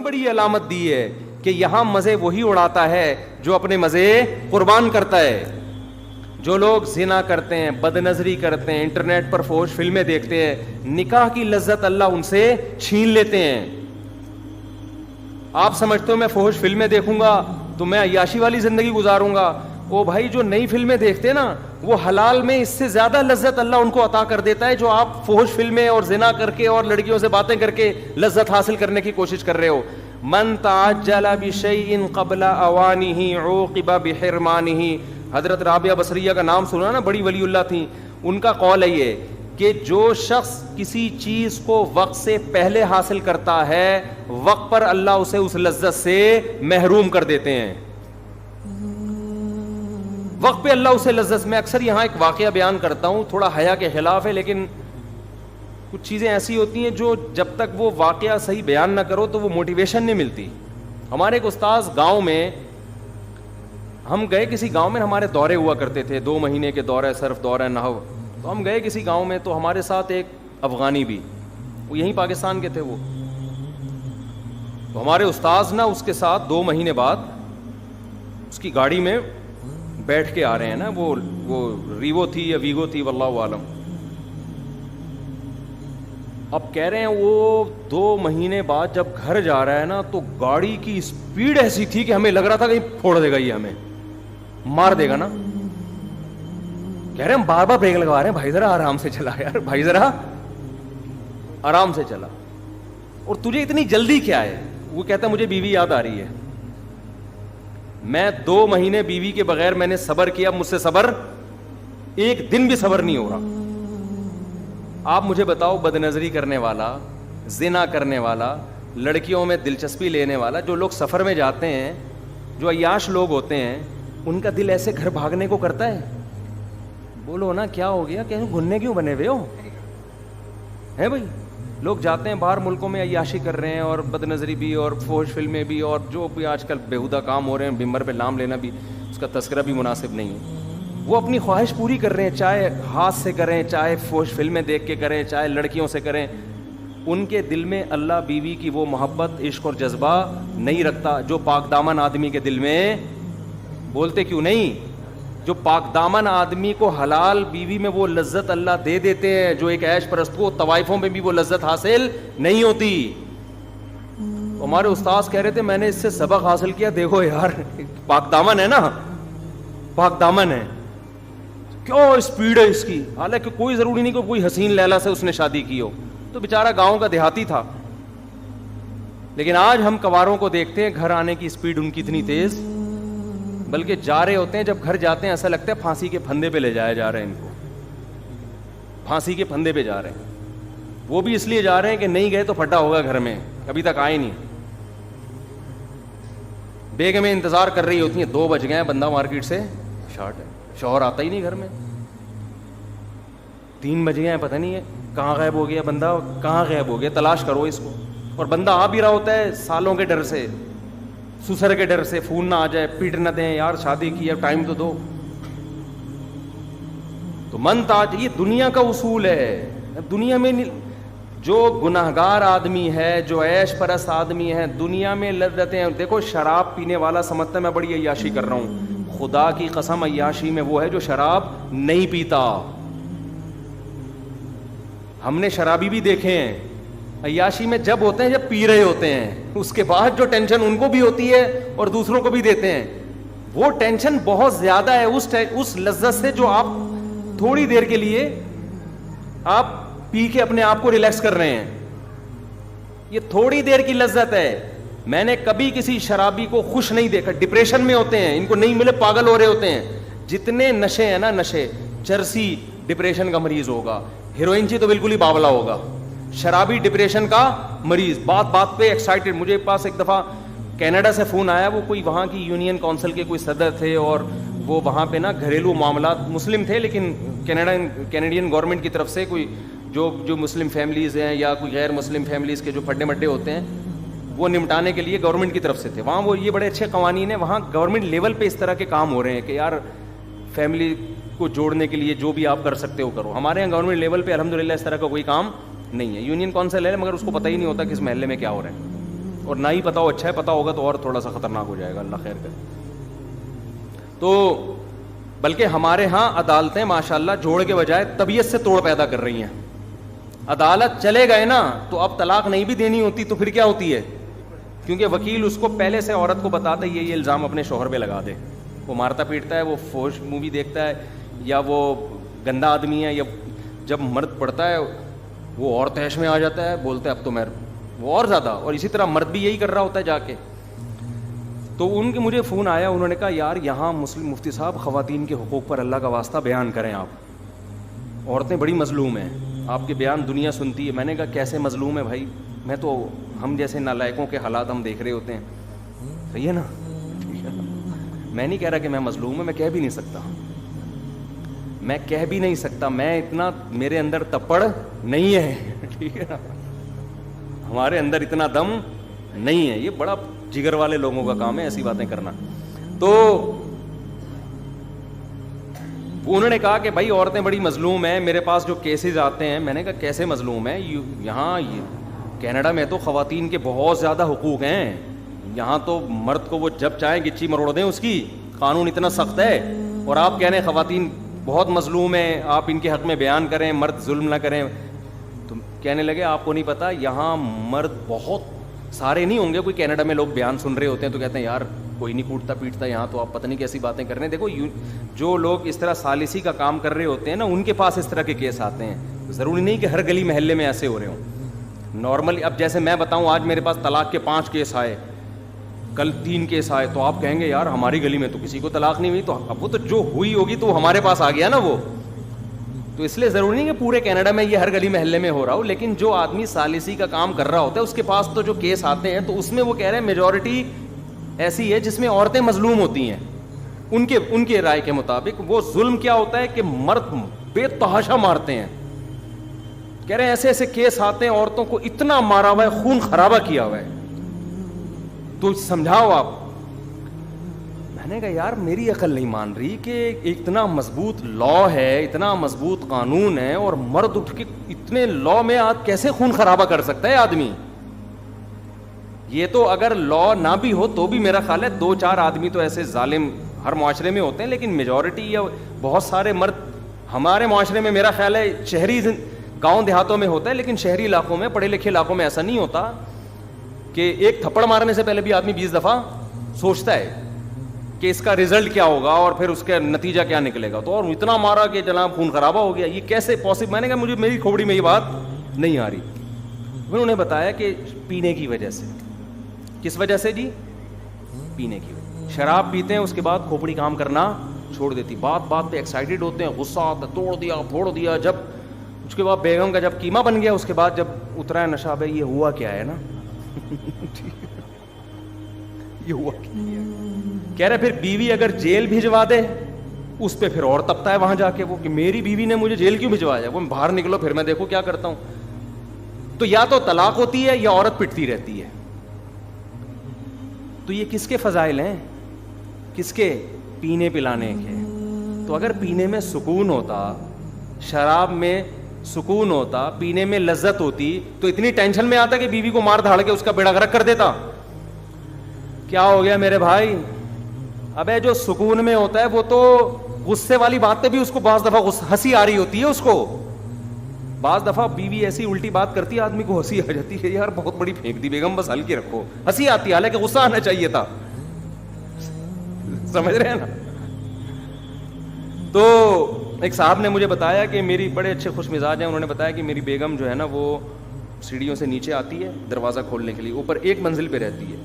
بڑی علامت دی ہے کہ یہاں مزے وہی اڑاتا ہے جو اپنے مزے قربان کرتا ہے. جو لوگ زنا کرتے ہیں, بد نظری کرتے ہیں, انٹرنیٹ پر فحش فلمیں دیکھتے ہیں, نکاح کی لذت اللہ ان سے چھین لیتے ہیں. آپ سمجھتے ہو میں فحش فلمیں دیکھوں گا تو میں عیاشی والی زندگی گزاروں گا؟ او بھائی, جو نئی فلمیں دیکھتے ہیں نا, وہ حلال میں اس سے زیادہ لذت اللہ ان کو عطا کر دیتا ہے جو آپ فحش فلمیں اور زنا کر کے اور لڑکیوں سے باتیں کر کے لذت حاصل کرنے کی کوشش کر رہے ہو. من تعجل بشیء قبل اوانہ عوقب بحرمانہ. حضرت رابعہ بصریہ کا نام سنا نا, بڑی ولی اللہ تھیں. ان کا قول ہے یہ کہ جو شخص کسی چیز کو وقت سے پہلے حاصل کرتا ہے, وقت پر اللہ اسے اس لذت سے محروم کر دیتے ہیں. وقت پہ اللہ اسے لذت. میں اکثر یہاں ایک واقعہ بیان کرتا ہوں, تھوڑا حیا کے خلاف ہے, لیکن کچھ چیزیں ایسی ہوتی ہیں جو جب تک وہ واقعہ صحیح بیان نہ کرو تو وہ موٹیویشن نہیں ملتی. ہمارے ایک استاذ گاؤں میں, ہم گئے کسی گاؤں میں, ہمارے دورے ہوا کرتے تھے, 2 مہینے کے دورے صرف دورہ نحو. تو ہم گئے کسی گاؤں میں, تو ہمارے ساتھ ایک افغانی بھی, وہ یہیں پاکستان کے تھے وہ. تو ہمارے استاذ نا اس کے ساتھ 2 مہینے بعد اس کی گاڑی میں بیٹھ کے آ رہے ہیں نا, وہ ریوو تھی یا ویگو تھی واللہ عالم. اب کہہ رہے ہیں وہ 2 مہینے بعد جب گھر جا رہا ہے نا, تو گاڑی کی اسپیڈ ایسی تھی کہ ہمیں لگ رہا تھا کہیں پھوڑ دے گا, یہ ہمیں مار دے گا نا. کہہ رہے ہیں ہم بار بار بریک لگوا رہے ہیں, بھائی ذرا آرام سے چلا یار, بھائی ذرا آرام سے چلا. اور تجھے اتنی جلدی کیا ہے؟ وہ کہتا ہے مجھے بیوی یاد آ رہی ہے. میں 2 مہینے بیوی کے بغیر میں نے صبر کیا, مجھ سے صبر ایک دن بھی صبر نہیں ہو رہا. آپ مجھے بتاؤ, بد نظری کرنے والا, زنا کرنے والا, لڑکیوں میں دلچسپی لینے والا, جو لوگ سفر میں جاتے ہیں, جو عیاش لوگ ہوتے ہیں, ان کا دل ایسے گھر بھاگنے کو کرتا ہے؟ بولو نا کیا ہو گیا, کہ گھننے کیوں بنے ہوئے ہو ہیں بھائی؟ لوگ جاتے ہیں باہر ملکوں میں, عیاشی کر رہے ہیں, اور بد نظری بھی, اور فحش فلمیں بھی, اور جو بھی آج کل بیہودہ کام ہو رہے ہیں, ممبر پہ نام لینا بھی اس کا تذکرہ بھی مناسب نہیں ہے. وہ اپنی خواہش پوری کر رہے ہیں, چاہے ہاتھ سے کریں, چاہے فحش فلمیں دیکھ کے کریں, چاہے لڑکیوں سے کریں. ان کے دل میں اللہ بیوی کی وہ محبت, عشق اور جذبہ نہیں رکھتا جو پاک دامن آدمی کے دل میں. بولتے کیوں نہیں؟ جو پاک دامن آدمی کو حلال بیوی میں وہ لذت اللہ دے دیتے ہیں جو ایک عیش پرست کو طوائفوں میں بھی وہ لذت حاصل نہیں ہوتی. ہمارے استاذ کہہ رہے تھے میں نے اس سے سبق حاصل کیا, دیکھو یار پاک دامن ہے نا, پاک دامن ہے, کیا اسپیڈ ہے اس کی. حالانکہ کوئی ضروری نہیں کہ کوئی حسین لیلا سے اس نے شادی کی ہو, تو بیچارہ گاؤں کا دیہاتی تھا. لیکن آج ہم کواروں کو دیکھتے ہیں, گھر آنے کی اسپیڈ ان کی اتنی تیز, بلکہ جا رہے ہوتے ہیں, جب گھر جاتے ہیں ایسا لگتا ہے پھانسی کے پھندے پہ لے جایا جا رہے ہیں ان کو, پھانسی کے پھندے پہ جا رہے ہیں. وہ بھی اس لیے جا رہے ہیں کہ نہیں گئے تو پھٹا ہوگا گھر میں, ابھی تک آئے نہیں. بیگمیں انتظار کر رہی ہوتی ہیں, 2 بج گئے ہیں, بندہ مارکیٹ سے شارٹ ہے, شوہر آتا ہی نہیں گھر میں, 3 بج گئے ہیں, پتہ نہیں ہے کہاں غائب ہو گیا بندہ, کہاں غائب ہو گیا, تلاش کرو اس کو. اور بندہ آ بھی رہا ہوتا ہے سالوں کے ڈر سے, سسر کے ڈر سے, فون نہ آ جائے, پیٹ نہ دیں, یار شادی کی ہے ٹائم تو دو. تو من تاج, یہ دنیا کا اصول ہے. دنیا میں جو گناہگار آدمی ہے, جو عیش پرست آدمی ہے, دنیا میں لذتیں. دیکھو شراب پینے والا سمجھتا ہے میں بڑی عیاشی کر رہا ہوں, خدا کی قسم عیاشی میں وہ ہے جو شراب نہیں پیتا. ہم نے شرابی بھی دیکھے ہیں, عیاشی میں جب ہوتے ہیں جب پی رہے ہوتے ہیں, اس کے بعد جو ٹینشن ان کو بھی ہوتی ہے اور دوسروں کو بھی دیتے ہیں, وہ ٹینشن بہت زیادہ ہے اس لذت سے جو آپ تھوڑی دیر کے لیے آپ پی کے اپنے آپ کو ریلیکس کر رہے ہیں. یہ تھوڑی دیر کی لذت ہے. میں نے کبھی کسی شرابی کو خوش نہیں دیکھا. ڈپریشن میں ہوتے ہیں, ان کو نہیں ملے پاگل ہو رہے ہوتے ہیں. جتنے نشے ہیں نا, نشے, چرسی ڈپریشن کا مریض ہوگا, ہیروئن تو بالکل ہی باولا ہوگا, شرابی ڈپریشن کا مریض, بات بات پہ ایکسائٹیڈ. مجھے پاس ایک دفعہ کینیڈا سے فون آیا, وہ کوئی وہاں کی یونین کونسل کے کوئی صدر تھے, اور وہ وہاں پہ نا گھریلو معاملات, مسلم تھے لیکن کینیڈین گورنمنٹ کی طرف سے کوئی جو مسلم فیملیز ہیں یا کوئی غیر مسلم فیملیز کے جو پھڈے مڈے ہوتے ہیں وہ نمٹانے کے لیے گورنمنٹ کی طرف سے تھے. وہاں وہ یہ بڑے اچھے قوانین ہیں, وہاں گورنمنٹ لیول پہ اس طرح کے کام ہو رہے ہیں کہ یار فیملی کو جوڑنے کے لیے جو بھی آپ کر سکتے ہو کرو. ہمارے یہاں گورنمنٹ لیول پہ الحمدللہ اس طرح کا کوئی کام نہیں ہے. یونین کونسل ہے مگر اس کو پتہ ہی نہیں ہوتا کس محلے میں کیا ہو رہا ہے. اور نہ ہی پتا ہو اچھا ہے, پتا ہوگا تو اور تھوڑا سا خطرناک ہو جائے گا, اللہ خیر کرے. تو بلکہ ہمارے ہاں عدالتیں ماشاءاللہ جوڑ کے بجائے طبیعت سے توڑ پیدا کر رہی ہیں. عدالت چلے گئے نا تو اب طلاق نہیں بھی دینی ہوتی تو پھر کیا ہوتی ہے, کیونکہ وکیل اس کو پہلے سے عورت کو بتاتا ہے یہ الزام اپنے شوہر پہ لگا دے. وہ مارتا پیٹتا ہے, وہ فوش مووی دیکھتا ہے, یا وہ گندا آدمی ہے, یا جب مرد پڑتا ہے وہ اور تیش میں آ جاتا ہے, بولتا ہے اب تو میں وہ اور زیادہ. اور اسی طرح مرد بھی یہی کر رہا ہوتا ہے جا کے. تو ان کے مجھے فون آیا, انہوں نے کہا یار یہاں مسلم مفتی صاحب خواتین کے حقوق پر اللہ کا واسطہ بیان کریں آپ, عورتیں بڑی مظلوم ہیں, آپ کے بیان دنیا سنتی ہے. میں نے کہا کیسے مظلوم ہے بھائی, میں تو ہم جیسے نالائقوں کے حالات ہم دیکھ رہے ہوتے ہیں, صحیح ہے نا. میں نہیں کہہ رہا کہ میں مظلوم ہوں, میں کہہ بھی نہیں سکتا, میں کہہ بھی نہیں سکتا, میں اتنا میرے اندر تپڑ نہیں ہے, ٹھیک ہے نا, ہمارے اندر اتنا دم نہیں ہے. یہ بڑا جگر والے لوگوں کا کام ہے ایسی باتیں کرنا. تو انہوں نے کہا کہ بھائی عورتیں بڑی مظلوم ہیں, میرے پاس جو کیسز آتے ہیں. میں نے کہا کیسے مظلوم ہیں, یہاں کینیڈا میں تو خواتین کے بہت زیادہ حقوق ہیں, یہاں تو مرد کو وہ جب چاہیں گچی مروڑ دیں اس کی, قانون اتنا سخت ہے, اور آپ کہہ رہے ہیں خواتین بہت مظلوم ہیں, آپ ان کے حق میں بیان کریں, مرد ظلم نہ کریں. تو کہنے لگے آپ کو نہیں پتا یہاں مرد بہت سارے نہیں ہوں گے, کوئی کینیڈا میں لوگ بیان سن رہے ہوتے ہیں تو کہتے ہیں یار کوئی نہیں کوٹتا پیٹتا یہاں, تو آپ پتہ نہیں کیسی باتیں کر رہے ہیں. دیکھو جو لوگ اس طرح ثالثی کا کام کر رہے ہوتے ہیں نا, ان کے پاس اس طرح کے کیس آتے ہیں. ضروری نہیں کہ ہر گلی محلے میں ایسے ہو رہے ہوں. نارملی اب جیسے میں بتاؤں آج میرے پاس طلاق کے 5 کیس آئے, کل 3 کیس آئے, تو آپ کہیں گے یار ہماری گلی میں تو کسی کو طلاق نہیں ہوئی, تو اب وہ تو جو ہوئی ہوگی تو ہمارے پاس آ گیا نا وہ. تو اس لیے ضروری نہیں کہ پورے کینیڈا میں یہ ہر گلی محلے میں ہو رہا ہو, لیکن جو آدمی ثالثی کا کام کر رہا ہوتا ہے اس کے پاس تو جو کیس آتے ہیں تو اس میں وہ کہہ رہے ہیں میجورٹی ایسی ہے جس میں عورتیں مظلوم ہوتی ہیں. ان کے رائے کے مطابق وہ ظلم کیا ہوتا ہے کہ مرد بے تحاشا مارتے ہیں. کہہ رہے ہیں ایسے ایسے کیس آتے ہیں, عورتوں کو اتنا مارا ہوا ہے, خون خرابہ کیا ہوا ہے, تو سمجھاؤ آپ. میں نے کہا یار میری عقل نہیں مان رہی کہ اتنا مضبوط لا ہے, اتنا مضبوط قانون ہے, اور مرد اٹھ کے اتنے لا میں آج کیسے خون خرابہ کر سکتا ہے آدمی. یہ تو اگر لا نہ بھی ہو تو بھی میرا خیال ہے 2-4 آدمی تو ایسے ظالم ہر معاشرے میں ہوتے ہیں, لیکن میجورٹی یا بہت سارے مرد ہمارے معاشرے میں میرا خیال ہے شہری گاؤں دیہاتوں میں ہوتا ہے, لیکن شہری علاقوں میں پڑھے لکھے علاقوں میں ایسا نہیں ہوتا کہ ایک تھپڑ مارنے سے پہلے بھی آدمی 20 دفعہ سوچتا ہے کہ اس کا رزلٹ کیا ہوگا اور پھر اس کا نتیجہ کیا نکلے گا. تو اور اتنا مارا کہ جناب خون خرابہ ہو گیا, یہ کیسے پاسبل. میں نے کہا مجھے میری کھوپڑی میں یہ بات نہیں آ رہی. انہوں نے بتایا کہ پینے کی وجہ سے. کس وجہ سے جی؟ پینے کی وجہ. شراب پیتے ہیں اس کے بعد کھوپڑی کام کرنا چھوڑ دیتی, بات بات پہ ایکسائٹیڈ ہوتے ہیں, غصہ آتا ہے, توڑ دیا پھوڑ دیا. جب اس کے بعد بیگم کا جب قیمہ بن گیا, اس کے بعد جب اترا ہے نشہ, بھائی یہ ہوا کیا ہے نا, یہ ہوا کیا. کہہ رہے پھر بیوی اگر جیل بھجوا دے اس پہ پھر اور تپتا ہے وہاں جا کے وہ کہ میری بیوی نے مجھے جیل کیوں بھجوایا, وہ باہر نکلو پھر میں دیکھو کیا کرتا ہوں. تو یا تو طلاق ہوتی ہے یا عورت پٹتی رہتی ہے. تو یہ کس کے فضائل ہیں, کس کے؟ پینے پلانے کے. تو اگر پینے میں سکون ہوتا, شراب میں سکون ہوتا, پینے میں لذت ہوتی, تو اتنی ٹینشن میں آتا کہ بیوی کو مار دھاڑ کے اس کا بیڑا غرق کر دیتا. کیا ہو گیا میرے بھائی؟ ابے جو سکون میں ہوتا ہے وہ تو غصے والی بات پہ بھی اس کو بعض دفعہ ہنسی آ رہی ہوتی ہے اس کو. بعض دفعہ بیوی ایسی الٹی بات کرتی ہے آدمی کو ہنسی آ جاتی ہے, یار بہت بڑی پھینک دی بیگم, بس ہلکی رکھو. ہنسی آتی ہے حالانکہ غصہ آنا چاہیے تھا. سمجھ رہے ہیں نا. تو ایک صاحب نے مجھے بتایا کہ میری بڑے اچھے خوش مزاج ہیں, انہوں نے بتایا کہ میری بیگم جو ہے نا وہ سیڑھیوں سے نیچے آتی ہے دروازہ کھولنے کے لیے, اوپر ایک منزل پہ رہتی ہے.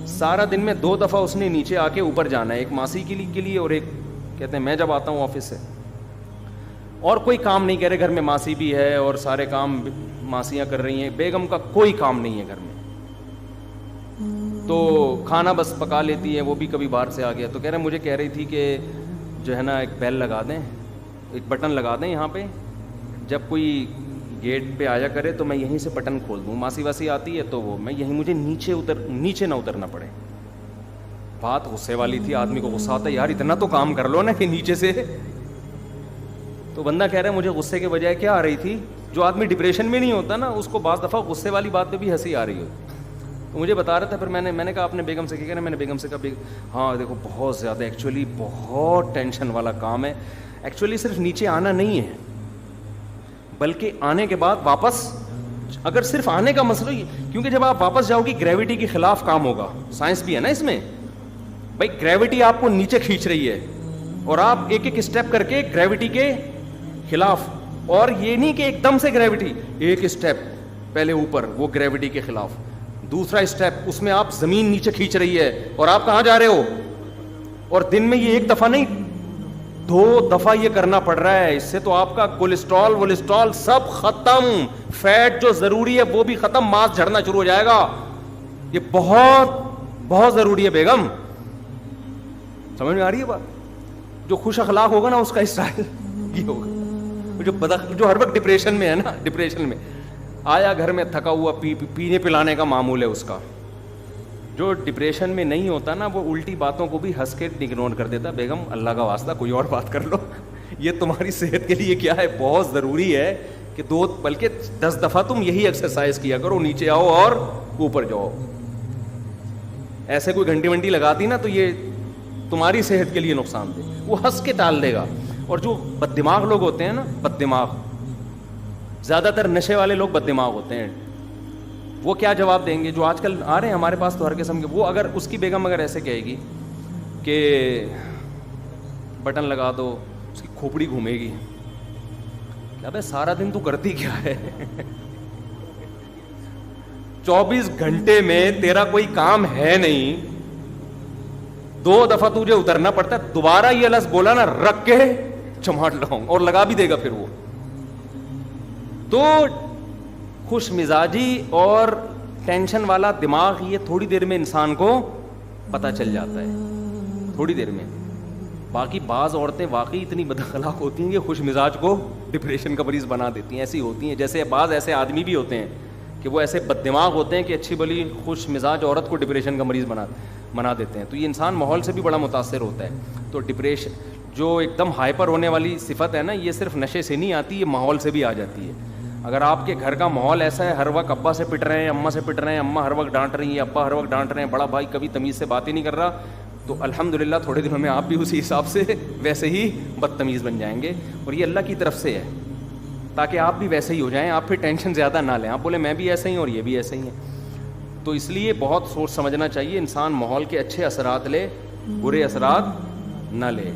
سارا دن میں 2 دفعہ اس نے نیچے آ کے اوپر جانا ہے, ایک ماسی کے لیے اور ایک کہتے ہیں میں جب آتا ہوں آفس سے. اور کوئی کام نہیں, کہہ رہے گھر میں ماسی بھی ہے اور سارے کام ماسیاں کر رہی ہیں, بیگم کا کوئی کام نہیں ہے گھر میں. تو کھانا بس پکا لیتی ہے, وہ بھی کبھی باہر سے آ گیا. تو کہہ رہے مجھے کہہ رہی تھی کہ جو ہے نا ایک بیل لگا دیں, ایک بٹن لگا دیں یہاں پہ, جب کوئی گیٹ پہ آیا کرے تو میں یہیں سے بٹن کھول دوں. ماسی واسی آتی ہے تو وہ میں یہیں, مجھے نیچے نہ اترنا پڑے. بات غصے والی تھی, آدمی کو غصہ آتا ہے یار اتنا تو کام کر لو نا کہ نیچے سے. تو بندہ کہہ رہا ہے مجھے غصے کے بجائے کیا آ رہی تھی, جو آدمی ڈپریشن میں نہیں ہوتا نا اس کو بعض دفعہ غصے والی بات پہ بھی ہنسی آ رہی ہوتی. تو مجھے بتا رہا تھا. پھر میں نے کہا اپنے بیگم سے کیا کہنا. میں نے بیگم سے کہا ہاں دیکھو بہت زیادہ ایکچولی بہت ٹینشن والا کام ہے. ایکچولی صرف نیچے آنا نہیں ہے, بلکہ آنے کے بعد واپس, اگر صرف آنے کا مسئلہ ہی, کیونکہ جب آپ واپس جاؤ گی گریوٹی کے خلاف کام ہوگا. سائنس بھی ہے نا اس میں بھائی, گریوٹی آپ کو نیچے کھینچ رہی ہے اور آپ ایک ایک اسٹیپ کر کے گریوٹی کے خلاف, اور یہ نہیں کہ ایک دم سے گریوٹی, ایک اسٹیپ پہلے اوپر وہ گریوٹی کے خلاف, دوسرا اسٹیپ اس میں آپ زمین نیچے کھینچ رہی ہے اور آپ کہاں جا رہے ہو. اور دن میں یہ ایک دفعہ نہیں 2 دفعہ یہ کرنا پڑ رہا ہے. اس سے تو آپ کا کولیسٹرول سب ختم, فیٹ جو ضروری ہے وہ بھی ختم, ماس جھڑنا شروع ہو جائے گا. یہ بہت بہت ضروری ہے بیگم, سمجھ میں آ رہی ہے بات. جو خوش اخلاق ہوگا نا اس کا اسٹائل یہ ہوگا. جو ہر وقت ڈپریشن میں ہے نا, ڈپریشن میں آیا گھر میں تھکا ہوا, پینے پلانے کا معمول ہے اس کا. جو ڈپریشن میں نہیں ہوتا نا وہ الٹی باتوں کو بھی ہنس کے اگنور کر دیتا. بیگم اللہ کا واسطہ کوئی اور بات کر لو, یہ تمہاری صحت کے لیے کیا ہے, بہت ضروری ہے کہ 2 بلکہ 10 دفعہ تم یہی ایکسرسائز کیا کرو, نیچے آؤ اور اوپر جاؤ. ایسے کوئی گھنٹی ونٹی لگاتی نا تو یہ تمہاری صحت کے لیے نقصان دہ, وہ ہنس کے ٹال دے گا. اور جو بد دماغ لوگ ہوتے ہیں نا, بد دماغ, زیادہ تر نشے والے لوگ بد دماغ ہوتے ہیں. وہ کیا جواب دیں گے, جو آج کل آ رہے ہیں ہمارے پاس تو ہر قسم کے, وہ اگر اس کی بیگم اگر ایسے کہے گی کہ بٹن لگا دو, اس کی کھوپڑی گھومے گی, ابے سارا دن تو کرتی کیا ہے 24 گھنٹے میں تیرا کوئی کام ہے نہیں, 2 دفعہ تجھے اترنا پڑتا ہے. دوبارہ یہ لفظ بولا نا, رکھ کے چماٹ لگاؤں, اور لگا بھی دے گا پھر وہ. تو خوش مزاجی اور ٹینشن والا دماغ یہ تھوڑی دیر میں انسان کو پتہ چل جاتا ہے, تھوڑی دیر میں. باقی بعض عورتیں واقعی اتنی بد اخلاق ہوتی ہیں کہ خوش مزاج کو ڈپریشن کا مریض بنا دیتی ہیں. ایسی ہوتی ہیں, جیسے بعض ایسے آدمی بھی ہوتے ہیں کہ وہ ایسے بد دماغ ہوتے ہیں کہ اچھی بلی خوش مزاج عورت کو ڈپریشن کا مریض بنا دیتے ہیں. تو یہ انسان ماحول سے بھی بڑا متاثر ہوتا ہے. تو ڈپریشن جو ایک دم ہائپر ہونے والی صفت ہے نا, یہ صرف نشے سے نہیں آتی, یہ ماحول سے بھی آ جاتی ہے. اگر آپ کے گھر کا ماحول ایسا ہے, ہر وقت ابا سے پٹ رہے ہیں, اماں سے پٹ رہے ہیں, اماں ہر وقت ڈانٹ رہی ہیں, ابا ہر وقت ڈانٹ رہے ہیں, بڑا بھائی کبھی تمیز سے بات ہی نہیں کر رہا, تو الحمدللہ تھوڑے دنوں میں آپ بھی اسی حساب سے ویسے ہی بدتمیز بن جائیں گے. اور یہ اللہ کی طرف سے ہے تاکہ آپ بھی ویسے ہی ہو جائیں, آپ پھر ٹینشن زیادہ نہ لیں, آپ بولیں میں بھی ایسا ہی ہوں اور یہ بھی ایسے ہی ہیں. تو اس لیے بہت سوچ سمجھنا چاہیے, انسان ماحول کے اچھے اثرات لے, برے اثرات نہ لے.